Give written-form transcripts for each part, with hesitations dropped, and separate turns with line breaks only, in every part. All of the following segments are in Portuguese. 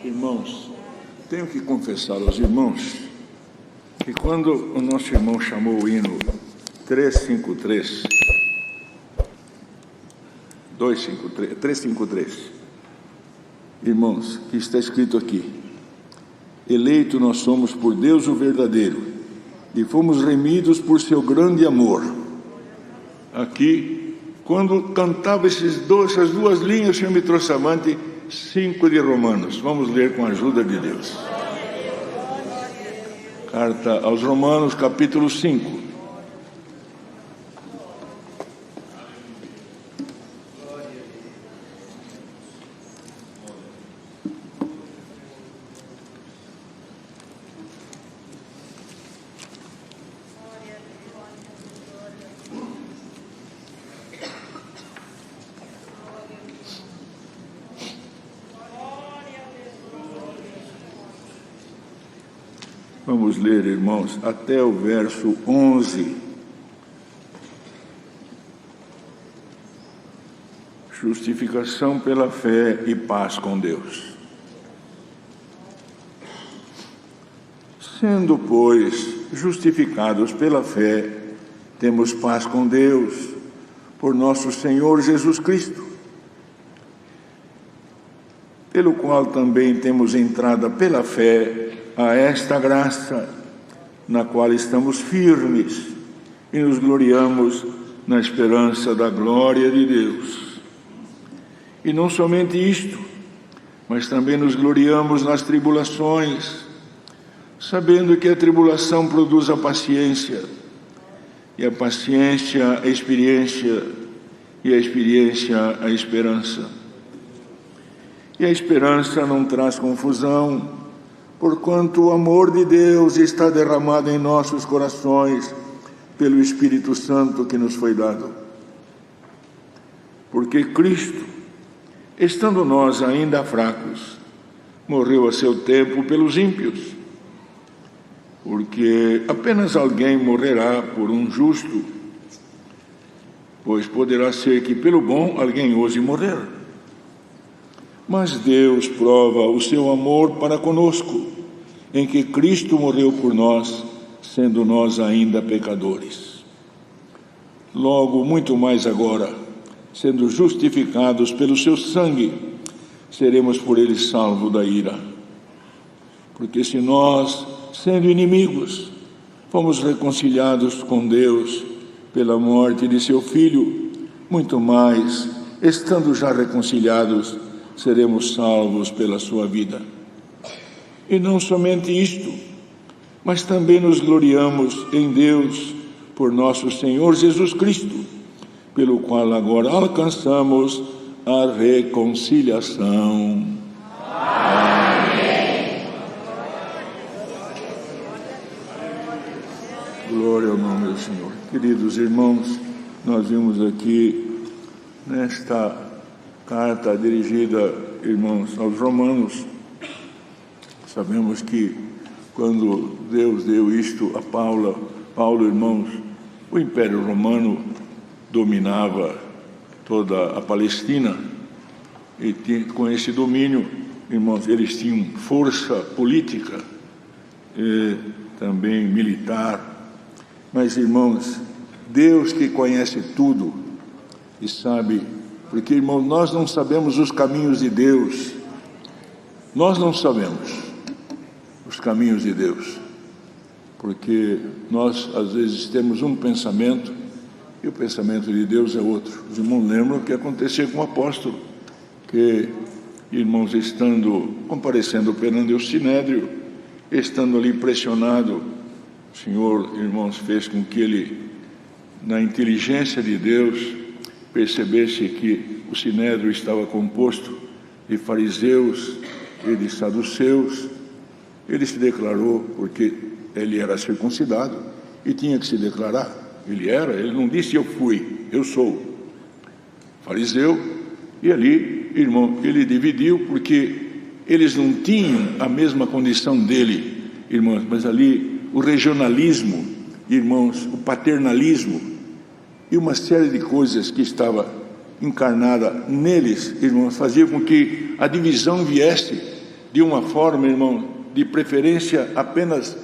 Irmãos, tenho que confessar aos irmãos que quando o nosso irmão chamou o hino 353, irmãos, que está escrito aqui: eleito nós somos por Deus o verdadeiro, e fomos remidos por seu grande amor. Aqui, quando cantava essas duas linhas, o Senhor me trouxe avante 5 de Romanos. Vamos ler com a ajuda de Deus. Carta aos Romanos, capítulo 5. Vamos ler, irmãos, até o verso 11. Justificação pela fé e paz com Deus. Sendo, pois, justificados pela fé, temos paz com Deus, por nosso Senhor Jesus Cristo, pelo qual também temos entrada pela fé a esta graça, na qual estamos firmes e nos gloriamos na esperança da glória de Deus. E não somente isto, mas também nos gloriamos nas tribulações, sabendo que a tribulação produz a paciência, e a paciência a experiência, e a experiência a esperança. E a esperança não traz confusão, porquanto o amor de Deus está derramado em nossos corações pelo Espírito Santo que nos foi dado. Porque Cristo, estando nós ainda fracos, morreu a seu tempo pelos ímpios. Porque apenas alguém morrerá por um justo, pois poderá ser que pelo bom alguém ouse morrer. Mas Deus prova o seu amor para conosco, em que Cristo morreu por nós, sendo nós ainda pecadores. Logo, muito mais agora, sendo justificados pelo seu sangue, seremos por ele salvos da ira. Porque se nós, sendo inimigos, fomos reconciliados com Deus pela morte de seu Filho, muito mais, estando já reconciliados, seremos salvos pela sua vida. E não somente isto, mas também nos gloriamos em Deus por nosso Senhor Jesus Cristo, pelo qual agora alcançamos a reconciliação. Amém. Glória ao nome do Senhor. Queridos irmãos, nós vimos aqui nesta carta dirigida, irmãos, aos romanos. Sabemos que quando Deus deu isto a Paulo, irmãos, o Império Romano dominava toda a Palestina, e com esse domínio, irmãos, eles tinham força política e também militar. Mas, irmãos, Deus que conhece tudo e sabe. Porque, irmão, nós não sabemos os caminhos de Deus. Nós não sabemos os caminhos de Deus. Porque nós, às vezes, temos um pensamento e o pensamento de Deus é outro. Os irmãos lembram o que aconteceu com o apóstolo, que, irmãos, comparecendo perante o Sinédrio, estando ali pressionado, o Senhor, irmãos, fez com que ele, na inteligência de Deus, percebesse que o Sinédrio estava composto de fariseus e de saduceus. Ele se declarou, porque ele era circuncidado e tinha que se declarar. Ele não disse eu fui, eu sou fariseu. E ali, irmão, ele dividiu, porque eles não tinham a mesma condição dele, irmãos, mas ali o regionalismo, irmãos, o paternalismo, e uma série de coisas que estava encarnada neles, irmãos, fazia com que a divisão viesse de uma forma, irmão, de preferência apenas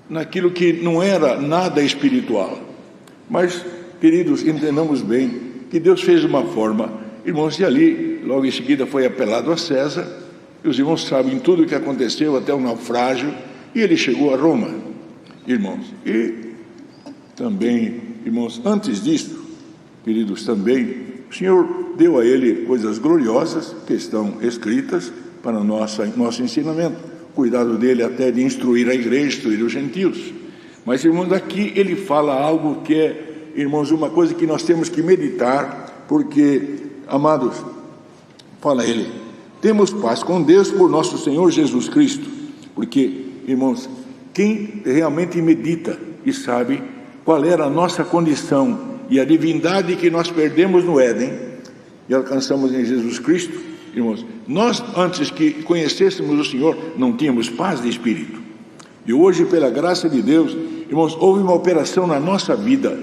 naquilo que não era nada espiritual. Mas, queridos, entendamos bem que Deus fez de uma forma, irmãos, e ali, logo em seguida foi apelado a César, e os irmãos sabem tudo o que aconteceu até o naufrágio, e ele chegou a Roma, irmãos. E também, irmãos, antes disso, queridos, também, o Senhor deu a ele coisas gloriosas que estão escritas para nosso ensinamento. Cuidado dele até de instruir a igreja, instruir os gentios. Mas, irmãos, aqui ele fala algo que é, irmãos, uma coisa que nós temos que meditar, porque, amados, fala ele, temos paz com Deus por nosso Senhor Jesus Cristo. Porque, irmãos, quem realmente medita e sabe qual era a nossa condição e a divindade que nós perdemos no Éden e alcançamos em Jesus Cristo, irmãos, nós antes que conhecêssemos o Senhor não tínhamos paz de espírito, e hoje pela graça de Deus, irmãos, houve uma operação na nossa vida,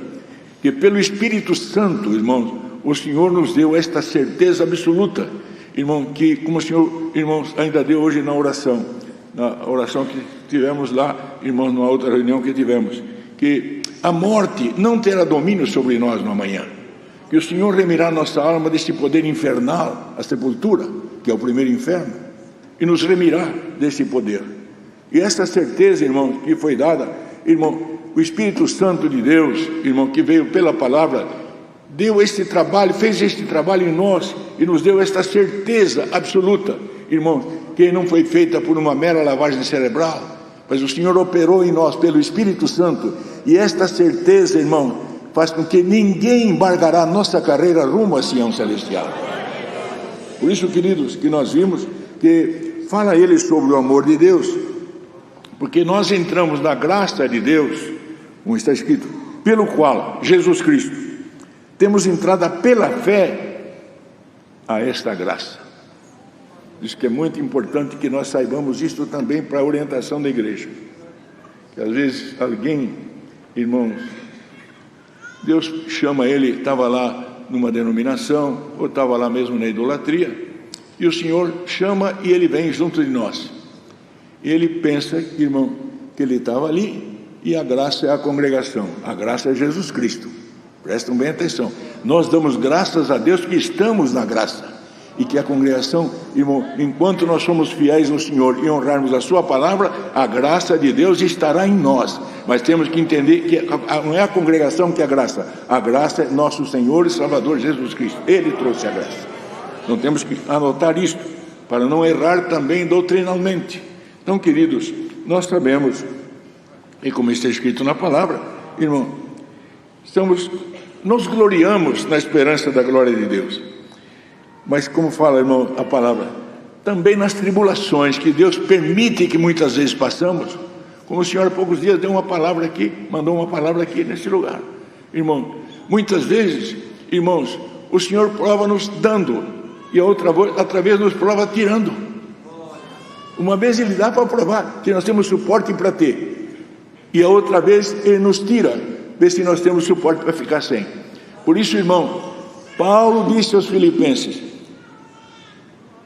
que pelo Espírito Santo, irmãos, o Senhor nos deu esta certeza absoluta, irmão, que como o Senhor, irmãos, ainda deu hoje na oração que tivemos lá, irmãos, numa outra reunião que tivemos, que a morte não terá domínio sobre nós no amanhã, que o Senhor remirá nossa alma desse poder infernal, a sepultura, que é o primeiro inferno, e nos remirá desse poder. E essa certeza, irmão, que foi dada, irmão, o Espírito Santo de Deus, irmão, que veio pela palavra, deu este trabalho, fez este trabalho em nós, e nos deu esta certeza absoluta, irmão, que não foi feita por uma mera lavagem cerebral, mas o Senhor operou em nós pelo Espírito Santo, e esta certeza, irmão, faz com que ninguém embargará nossa carreira rumo a Sião Celestial. Por isso, queridos, que nós vimos que fala ele sobre o amor de Deus, porque nós entramos na graça de Deus, como está escrito, pelo qual, Jesus Cristo, temos entrada pela fé a esta graça. Diz que é muito importante que nós saibamos isto também para a orientação da igreja. Que às vezes alguém, irmãos, Deus chama ele, estava lá numa denominação, ou estava lá mesmo na idolatria, e o Senhor chama e ele vem junto de nós. Ele pensa, irmão, que ele estava ali, e a graça é a congregação, a graça é Jesus Cristo. Prestam bem atenção, nós damos graças a Deus que estamos na graça, e que a congregação, irmão, enquanto nós somos fiéis no Senhor e honrarmos a sua palavra, a graça de Deus estará em nós. Mas temos que entender que não é a congregação que é a graça é nosso Senhor e Salvador Jesus Cristo, Ele trouxe a graça. Então temos que anotar isto, para não errar também doutrinalmente. Então, queridos, nós sabemos, e como está escrito na palavra, irmão, nos gloriamos na esperança da glória de Deus. Mas como fala, irmão, a palavra, também nas tribulações que Deus permite que muitas vezes passamos, como o Senhor há poucos dias deu uma palavra aqui, mandou uma palavra aqui nesse lugar. Irmão, muitas vezes, irmãos, o Senhor prova nos dando, e a outra vez nos prova tirando. Uma vez Ele dá para provar que nós temos suporte para ter, e a outra vez Ele nos tira, vê se nós temos suporte para ficar sem. Por isso, irmão, Paulo disse aos Filipenses,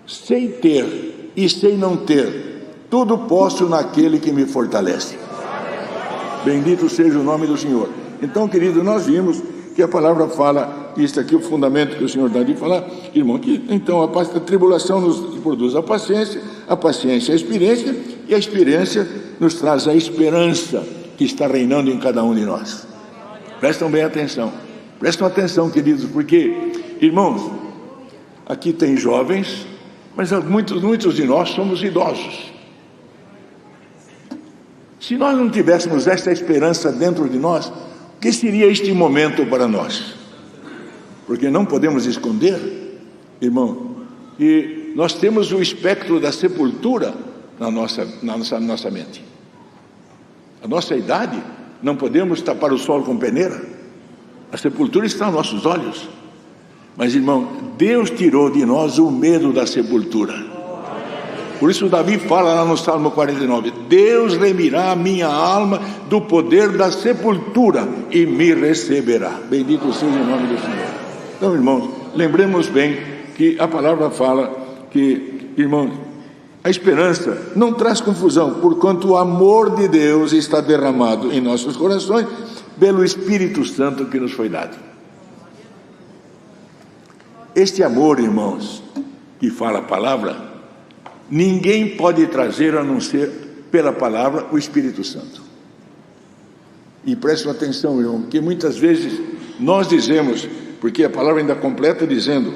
sei ter e sei não ter, tudo posso naquele que me fortalece. Bendito seja o nome do Senhor. Então, querido, nós vimos que a palavra fala, isso aqui é o fundamento que o Senhor dá de falar, irmão, que então a tribulação nos produz a paciência a experiência, e a experiência nos traz a esperança que está reinando em cada um de nós. Prestam bem atenção, prestam atenção, queridos, porque, irmãos, aqui tem jovens, mas muitos de nós somos idosos. Se nós não tivéssemos esta esperança dentro de nós, o que seria este momento para nós? Porque não podemos esconder, irmão, e nós temos o espectro da sepultura na nossa mente. A nossa idade, não podemos tapar o sol com peneira. A sepultura está aos nossos olhos. Mas, irmão, Deus tirou de nós o medo da sepultura. Por isso Davi fala lá no Salmo 49, Deus remirá a minha alma do poder da sepultura e me receberá. Bendito seja o nome do Senhor. Então, irmãos, lembremos bem que a palavra fala que, irmãos, A esperança não traz confusão, porquanto o amor de Deus está derramado em nossos corações pelo Espírito Santo que nos foi dado. Este amor, irmãos, que fala a palavra, ninguém pode trazer a não ser pela palavra o Espírito Santo. E prestem atenção, irmão, que muitas vezes nós dizemos, porque a palavra ainda completa dizendo,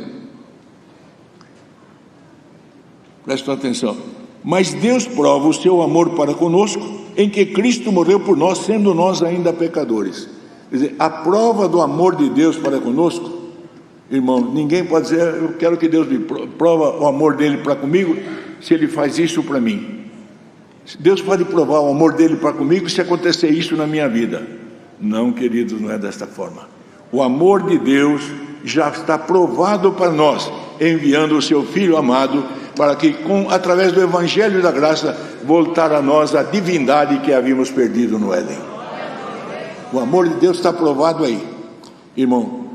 prestem atenção, mas Deus prova o seu amor para conosco em que Cristo morreu por nós, sendo nós ainda pecadores. Quer dizer, a prova do amor de Deus para conosco, irmão, ninguém pode dizer, eu quero que Deus me prova o amor dele para comigo, se ele faz isso para mim. Deus pode provar o amor dele para comigo se acontecer isso na minha vida. Não, queridos, não é desta forma. O amor de Deus já está provado para nós, enviando o seu Filho amado, para que, através do Evangelho da Graça, voltar a nós a divindade que havíamos perdido no Éden. O amor de Deus está provado aí, irmão.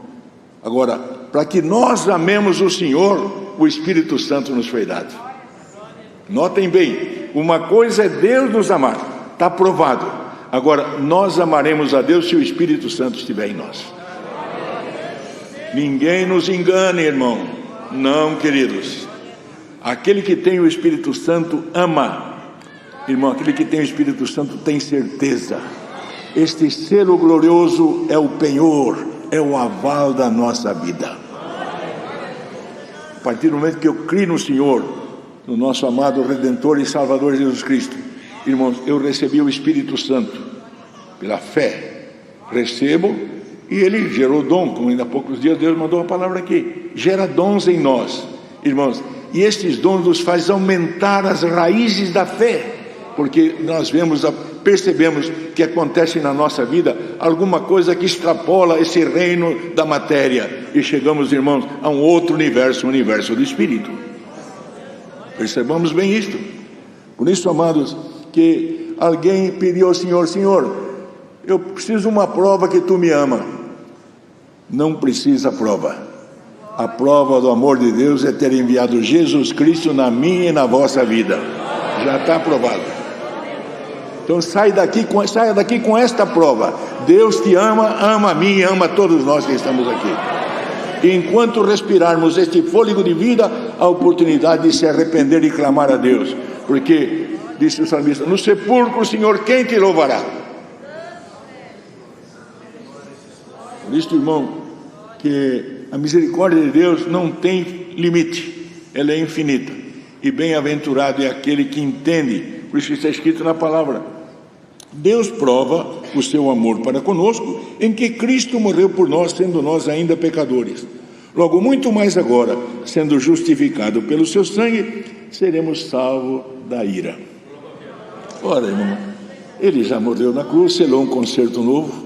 Agora, para que nós amemos o Senhor, o Espírito Santo nos foi dado. Notem bem, uma coisa é Deus nos amar, está provado. Agora, nós amaremos a Deus se o Espírito Santo estiver em nós. Ninguém nos engane, irmão. Não, queridos. Aquele que tem o Espírito Santo ama. Irmão, aquele que tem o Espírito Santo tem certeza. Este selo glorioso é o penhor, é o aval da nossa vida. A partir do momento que eu crio no Senhor, no nosso amado Redentor e Salvador Jesus Cristo, irmãos, eu recebi o Espírito Santo pela fé. Recebo e ele gerou dom, como ainda há poucos dias Deus mandou a palavra aqui. Gera dons em nós, irmãos, e estes dons nos faz aumentar as raízes da fé, porque nós percebemos que acontece na nossa vida alguma coisa que extrapola esse reino da matéria, e chegamos, irmãos, a um outro universo, o universo do Espírito. Percebamos bem isto. Por isso, amados, que alguém pediu ao Senhor, Senhor, eu preciso de uma prova que tu me ama. Não precisa prova. A prova do amor de Deus é ter enviado Jesus Cristo na minha e na vossa vida. Já está aprovado. Então saia daqui com esta prova. Deus te ama, ama a mim, ama a todos nós que estamos aqui. E enquanto respirarmos este fôlego de vida, a oportunidade de se arrepender e clamar a Deus. Porque, disse o salmista, no sepulcro, Senhor, quem te louvará? Por isso, irmão, que a misericórdia de Deus não tem limite, ela é infinita. E bem-aventurado é aquele que entende, por isso está escrito na palavra, Deus prova o seu amor para conosco, em que Cristo morreu por nós, sendo nós ainda pecadores. Logo, muito mais agora, sendo justificado pelo seu sangue, seremos salvos da ira. Ora, irmão, ele já morreu na cruz, selou um concerto novo.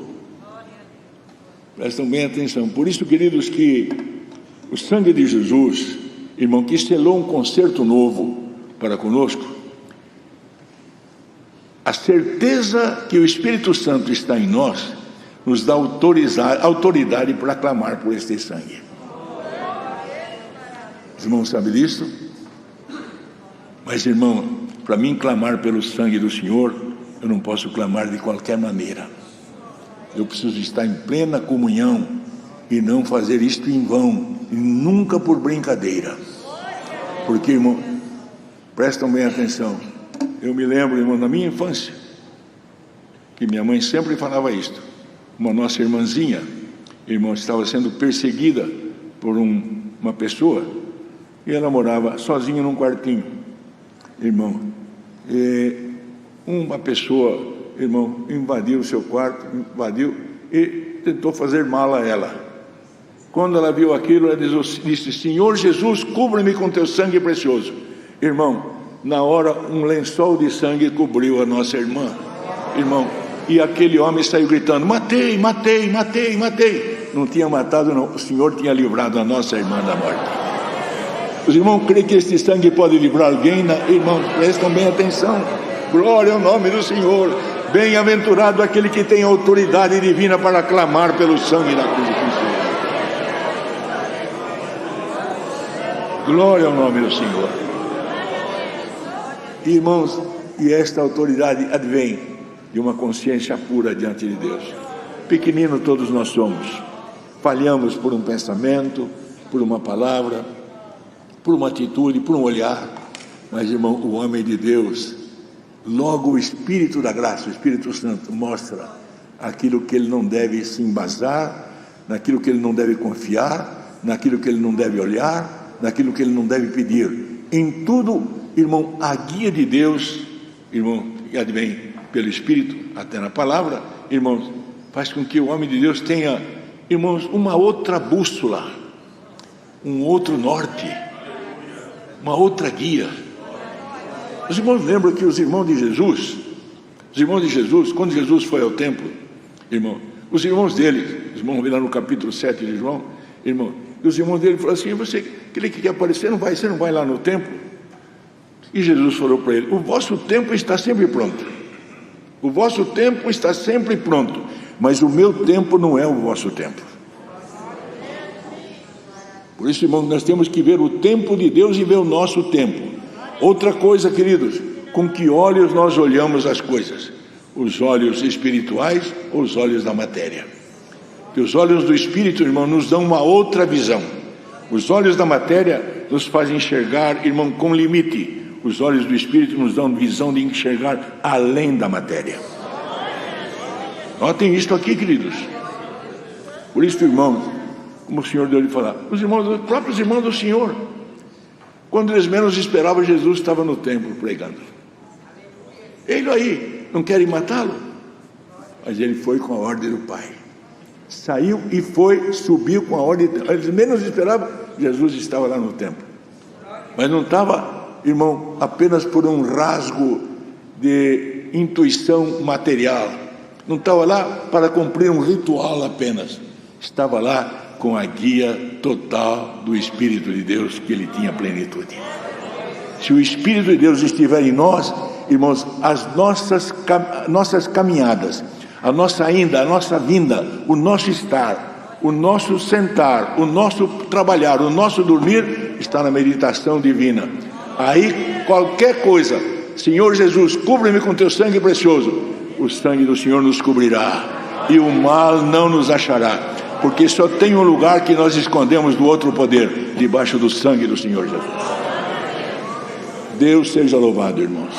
Prestem bem atenção. Por isso, queridos, que o sangue de Jesus, irmão, que selou um concerto novo para conosco, a certeza que o Espírito Santo está em nós, nos dá autoridade para clamar por este sangue. Os irmãos sabem disso? Mas, irmão, para mim clamar pelo sangue do Senhor, eu não posso clamar de qualquer maneira. Eu preciso estar em plena comunhão e não fazer isto em vão, e nunca por brincadeira. Porque, irmão, prestam bem atenção. Eu me lembro, irmão, na minha infância, que minha mãe sempre falava isto. Uma nossa irmãzinha, irmão, estava sendo perseguida por uma pessoa, e ela morava sozinha num quartinho, irmão. E uma pessoa, irmão, invadiu o seu quarto, e tentou fazer mal a ela. Quando ela viu aquilo, ela disse, Senhor Jesus, cubra-me com teu sangue precioso. Irmão, na hora, um lençol de sangue cobriu a nossa irmã, irmão, e aquele homem saiu gritando, matei, matei, matei, matei. Não tinha matado, não, o Senhor tinha livrado a nossa irmã da morte. Os irmãos creem que este sangue pode livrar alguém? Irmãos, prestam bem atenção. Glória ao nome do Senhor. Bem-aventurado aquele que tem autoridade divina para clamar pelo sangue da cruz de Cristo. Glória ao nome do Senhor. Irmãos, e esta autoridade advém de uma consciência pura diante de Deus. Pequenino todos nós somos, falhamos por um pensamento, por uma palavra, por uma atitude, por um olhar, mas, irmão, o homem de Deus, logo o Espírito da graça, o Espírito Santo, mostra aquilo que ele não deve se embasar, naquilo que ele não deve confiar, naquilo que ele não deve olhar, naquilo que ele não deve pedir. Em tudo, irmão, a guia de Deus, irmão, e advém pelo Espírito, até na palavra, irmãos, faz com que o homem de Deus tenha, irmãos, uma outra bússola, um outro norte, uma outra guia. Os irmãos lembram que os irmãos de Jesus, quando Jesus foi ao templo, irmão, os irmãos dele, os irmãos lá no capítulo 7 de João, irmão, os irmãos dele falaram assim: você, aquele que quer aparecer, você não vai lá no templo? E Jesus falou para ele: o vosso tempo está sempre pronto, o vosso tempo está sempre pronto, mas o meu tempo não é o vosso tempo. Por isso, irmão, nós temos que ver o tempo de Deus e ver o nosso tempo. Outra coisa, queridos, com que olhos nós olhamos as coisas? Os olhos espirituais ou os olhos da matéria? Que os olhos do Espírito, irmão, nos dão uma outra visão. Os olhos da matéria nos fazem enxergar, irmão, com limite. Os olhos do Espírito nos dão visão de enxergar além da matéria. Notem isto aqui, queridos. Por isso, irmãos, como o Senhor deu de falar, os próprios irmãos do Senhor, quando eles menos esperavam, Jesus estava no templo pregando. Ele aí, não querem matá-lo? Mas ele foi com a ordem do Pai. Saiu e foi, subiu com a ordem. Eles menos esperavam, Jesus estava lá no templo. Mas não estava, irmão, apenas por um rasgo de intuição material. Não estava lá para cumprir um ritual apenas. Estava lá com a guia total do Espírito de Deus, que ele tinha plenitude. Se o Espírito de Deus estiver em nós, irmãos, as nossas caminhadas, a nossa ida, a nossa vinda, o nosso estar, o nosso sentar, o nosso trabalhar, o nosso dormir, está na meditação divina. Aí qualquer coisa, Senhor Jesus, cubra-me com teu sangue precioso, o sangue do Senhor nos cobrirá e o mal não nos achará, porque só tem um lugar que nós escondemos do outro poder, debaixo do sangue do Senhor Jesus. Deus seja louvado, irmãos.